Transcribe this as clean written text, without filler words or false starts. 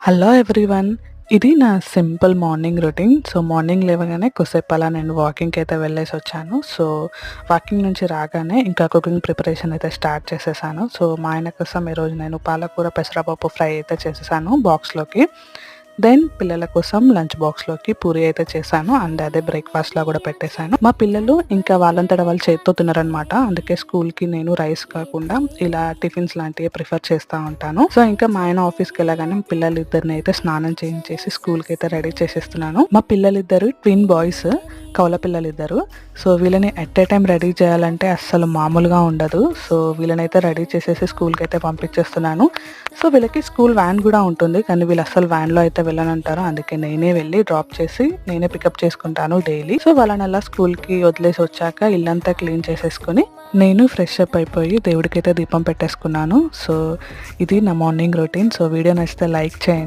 Hello everyone. ఇది నా simple morning routine. So, morning లేవగానే కొద్దిసేపు అలా నేను వాకింగ్‌కి అయితే వెళ్ళేసొచ్చాను. సో, వాకింగ్ నుంచి రాగానే ఇంకా కుకింగ్ ప్రిపరేషన్ అయితే స్టార్ట్ చేసేసాను. సో, మా ఆయన కోసం ఈరోజు నేను పాలకూర, పెసరపప్పు ఫ్రై అయితే చేసేసాను బాక్స్‌లోకి. దెన్ పిల్లల కోసం లంచ్ బాక్స్‌లోకి పూరి అయితే చేశాను. అండ్ అదే బ్రేక్‌ఫాస్ట్‌లా కూడా పెట్టేశాను. మా పిల్లలు ఇంకా వాళ్ళంతట వాళ్ళు చేత్తో తినరనమాట. అందుకే స్కూల్‌కి నేను రైస్ కాకుండా ఇలా టిఫిన్స్ లాంటివి ప్రిఫర్ చేస్తా ఉంటాను. సో, ఇంకా మా ఆయన ఆఫీస్‌కెళ్ళగానే పిల్లలిద్దరిని అయితే స్నానం చేయించేసి స్కూల్‌కి అయితే రెడీ చేసేస్తున్నాను. మా పిల్లలిద్దరు ట్విన్ బాయ్స్. కవల పిల్లలిద్దరు. సో, వీళ్ళని ఎట్ ఏ టైమ్ రెడీ చేయాలంటే అస్సలు మామూలుగా ఉండదు. సో, వీళ్ళనైతే రెడీ చేసేసి స్కూల్‌కైతే పంపించేస్తున్నాను. సో, వీళ్ళకి స్కూల్ వ్యాన్ కూడా ఉంటుంది. కానీ వీళ్ళు అస్సలు వ్యాన్‌లో అయితే వెళ్ళనంటారు. అందుకే నేనే వెళ్ళి డ్రాప్ చేసి నేనే పికప్ చేసుకుంటాను డైలీ. సో, వాళ్ళని అలా స్కూల్‌కి వదిలేసి వచ్చాక ఇల్లంతా క్లీన్ చేసేసుకొని నేను ఫ్రెష్ అప్ అయిపోయి దేవుడికైతే దీపం పెట్టేసుకున్నాను. సో, ఇది నా మార్నింగ్ రొటీన్. సో, వీడియో నచ్చితే లైక్ చేయండి.